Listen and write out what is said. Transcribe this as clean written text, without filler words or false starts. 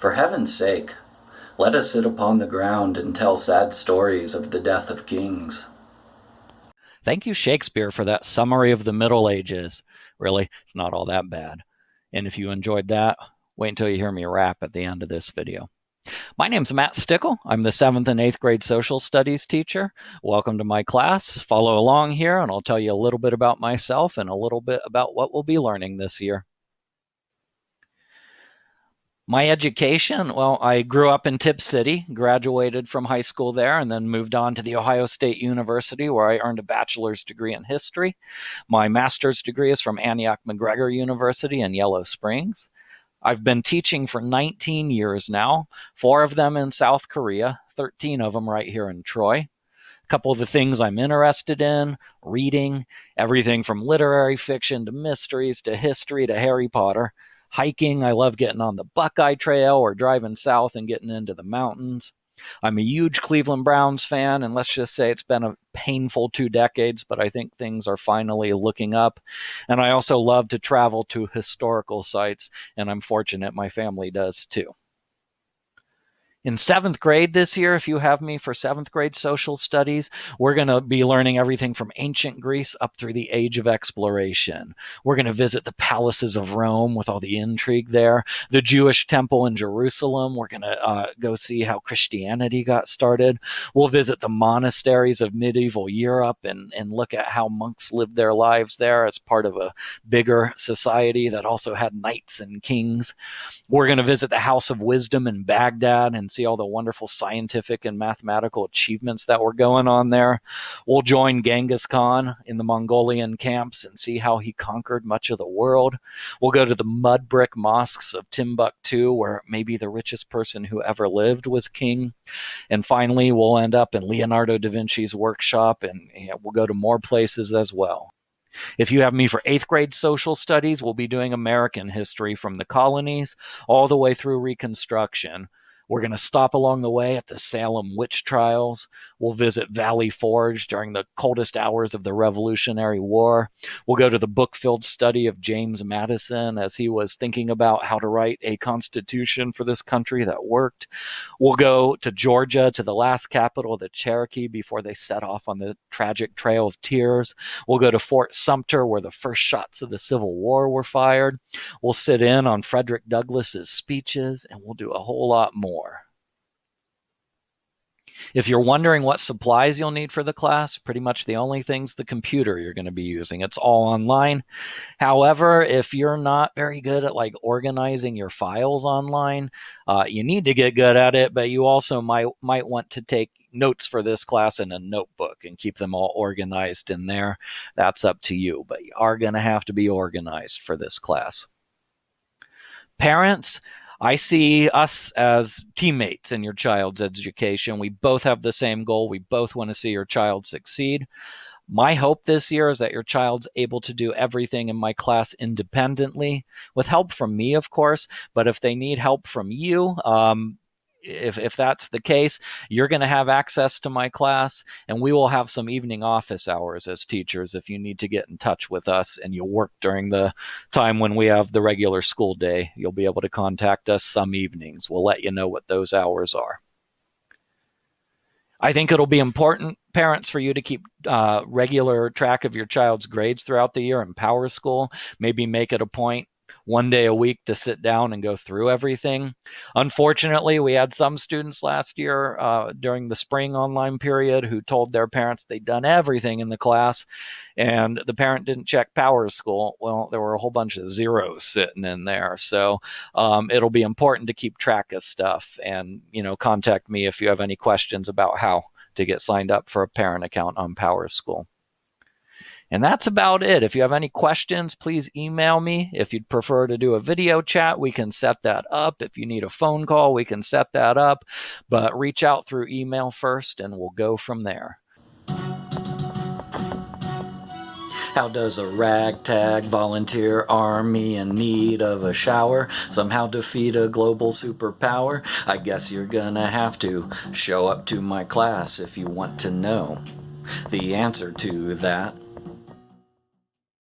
For heaven's sake, let us sit upon the ground and tell sad stories of the death of kings. Thank you, Shakespeare, for that summary of the Middle Ages. Really, it's not all that bad. And if you enjoyed that, wait until you hear me rap at the end of this video. My name's Matt Stickle. I'm the 7th and 8th grade social studies teacher. Welcome to my class. Follow along here, and I'll tell you a little bit about myself and a little bit about what we'll be learning this year. My education, well, I grew up in Tipp City, graduated from high school there, and then moved on to The Ohio State University, where I earned a bachelor's degree in history. My master's degree is from Antioch McGregor University in Yellow Springs. I've been teaching for 19 years now, 4 of them in South Korea, 13 of them right here in Troy. A couple of the things I'm interested in, reading, everything from literary fiction to mysteries to history to Harry Potter. Hiking, I love getting on the Buckeye Trail or driving south and getting into the mountains. I'm a huge Cleveland Browns fan, and let's just say it's been a painful 2 decades, but I think things are finally looking up. And I also love to travel to historical sites, and I'm fortunate my family does too. In 7th grade this year, if you have me for 7th grade social studies, we're going to be learning everything from ancient Greece up through the age of exploration. We're going to visit the palaces of Rome with all the intrigue there, the Jewish temple in Jerusalem. We're going to go see how Christianity got started. We'll visit the monasteries of medieval Europe and look at how monks lived their lives there as part of a bigger society that also had knights and kings. We're going to visit the House of Wisdom in Baghdad and see all the wonderful scientific and mathematical achievements that were going on there. We'll join Genghis Khan in the Mongolian camps and see how he conquered much of the world. We'll go to the mud brick mosques of Timbuktu, where maybe the richest person who ever lived was king. And finally, we'll end up in Leonardo da Vinci's workshop, and we'll go to more places as well. If you have me for 8th grade social studies, we'll be doing American history from the colonies all the way through Reconstruction. We're going to stop along the way at the Salem witch trials. We'll visit Valley Forge during the coldest hours of the Revolutionary War. We'll go to the book-filled study of James Madison as he was thinking about how to write a constitution for this country that worked. We'll go to Georgia, to the last capital of the Cherokee before they set off on the tragic Trail of Tears. We'll go to Fort Sumter, where the first shots of the Civil War were fired. We'll sit in on Frederick Douglass's speeches, and we'll do a whole lot more. If you're wondering what supplies you'll need for the class, pretty much the only thing's the computer you're going to be using. It's all online. However, if you're not very good at organizing your files online, you need to get good at it, but you also might want to take notes for this class in a notebook and keep them all organized in there. That's up to you, but you are going to have to be organized for this class. Parents, I see us as teammates in your child's education. We both have the same goal. We both want to see your child succeed. My hope this year is that your child's able to do everything in my class independently, with help from me, of course. But if they need help from you, if that's the case, you're going to have access to my class, and we will have some evening office hours as teachers if you need to get in touch with us and you work during the time when we have the regular school day. You'll be able to contact us some evenings. We'll let you know what those hours are. I think it'll be important, parents, for you to keep regular track of your child's grades throughout the year in PowerSchool. Maybe make it a point 1 day a week to sit down and go through everything. Unfortunately, we had some students last year during the spring online period who told their parents they'd done everything in the class, and the parent didn't check PowerSchool. Well, there were a whole bunch of zeros sitting in there. So it'll be important to keep track of stuff, and contact me if you have any questions about how to get signed up for a parent account on PowerSchool. And that's about it. If you have any questions, please email me. If you'd prefer to do a video chat, we can set that up. If you need a phone call, we can set that up. But reach out through email first, and we'll go from there. How does a ragtag volunteer army in need of a shower somehow defeat a global superpower? I guess you're gonna have to show up to my class if you want to know the answer to that.